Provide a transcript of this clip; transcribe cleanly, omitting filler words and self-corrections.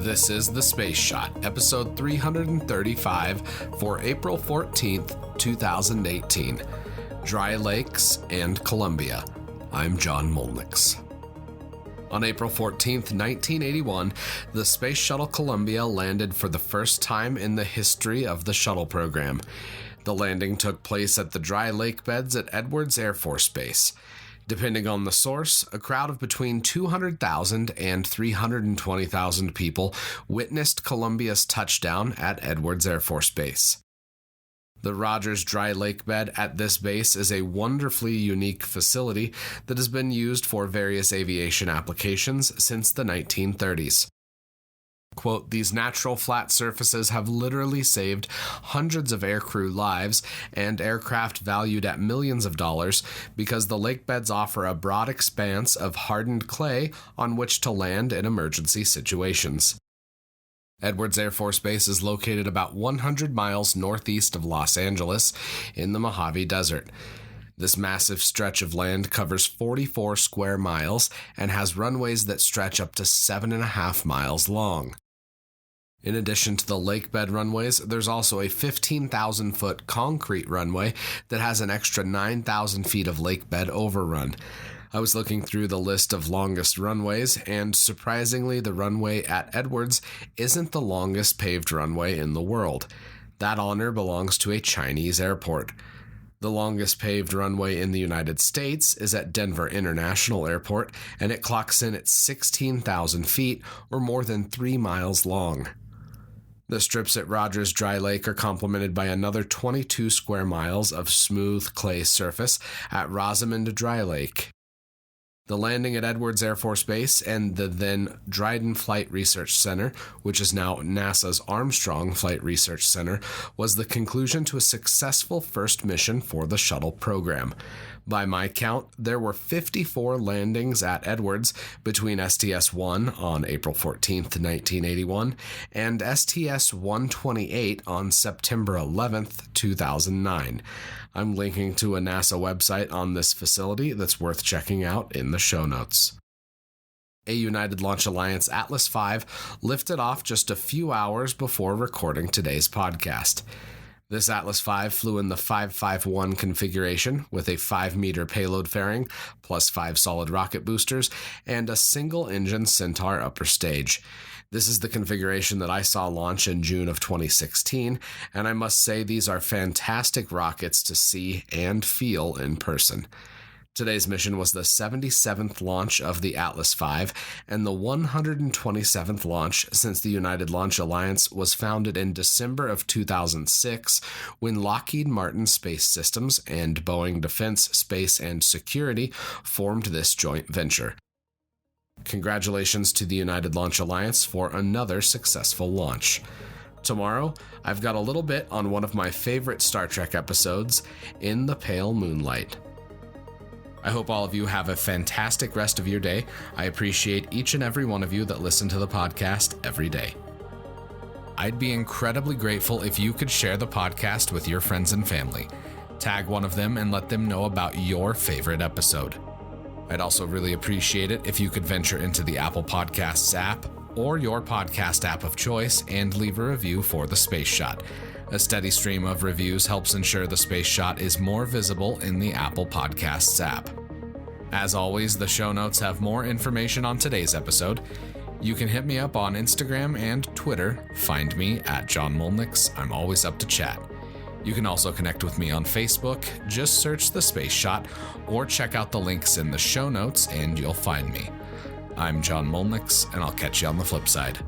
This is The Space Shot, episode 335 for April 14th, 2018. Dry Lakes and Columbia. I'm John Molnix. On April 14th, 1981, the Space Shuttle Columbia landed for the first time in the history of the shuttle program. The landing took place at the dry lake beds at Edwards Air Force Base. Depending on the source, a crowd of between 200,000 and 320,000 people witnessed Columbia's touchdown at Edwards Air Force Base. The Rogers Dry Lake Bed at this base is a wonderfully unique facility that has been used for various aviation applications since the 1930s. Quote, "These natural flat surfaces have literally saved hundreds of aircrew lives and aircraft valued at millions of dollars because the lake beds offer a broad expanse of hardened clay on which to land in emergency situations." Edwards Air Force Base is located about 100 miles northeast of Los Angeles in the Mojave Desert. This massive stretch of land covers 44 square miles and has runways that stretch up to 7.5 miles long. In addition to the lake bed runways, there's also a 15,000-foot concrete runway that has an extra 9,000 feet of lake bed overrun. I was looking through the list of longest runways, and surprisingly, the runway at Edwards isn't the longest paved runway in the world. That honor belongs to a Chinese airport. The longest paved runway in the United States is at Denver International Airport, and it clocks in at 16,000 feet, or more than 3 miles long. The strips at Rogers Dry Lake are complemented by another 22 square miles of smooth clay surface at Rosamond Dry Lake. The landing at Edwards Air Force Base and the then Dryden Flight Research Center, which is now NASA's Armstrong Flight Research Center, was the conclusion to a successful first mission for the shuttle program. By my count, there were 54 landings at Edwards between STS-1 on April 14th, 1981, and STS-128 on September 11th, 2009. I'm linking to a NASA website on this facility that's worth checking out in the show notes. A United Launch Alliance Atlas V lifted off just a few hours before recording today's podcast. This Atlas V flew in the 551 configuration with a 5-meter payload fairing, plus 5 solid rocket boosters, and a single-engine Centaur upper stage. This is the configuration that I saw launch in June of 2016, and I must say these are fantastic rockets to see and feel in person. Today's mission was the 77th launch of the Atlas V and the 127th launch since the United Launch Alliance was founded in December of 2006 when Lockheed Martin Space Systems and Boeing Defense, Space and Security formed this joint venture. Congratulations to the United Launch Alliance for another successful launch. Tomorrow, I've got a little bit on one of my favorite Star Trek episodes, In the Pale Moonlight. I hope all of you have a fantastic rest of your day. I appreciate each and every one of you that listen to the podcast every day. I'd be incredibly grateful if you could share the podcast with your friends and family. Tag one of them and let them know about your favorite episode. I'd also really appreciate it if you could venture into the Apple Podcasts app or your podcast app of choice and leave a review for The Space Shot. A steady stream of reviews helps ensure The Space Shot is more visible in the Apple Podcasts app. As always, the show notes have more information on today's episode. You can hit me up on Instagram and Twitter. Find me at John Molnix. I'm always up to chat. You can also connect with me on Facebook. Just search The Space Shot or check out the links in the show notes and you'll find me. I'm John Molnix, and I'll catch you on the flip side.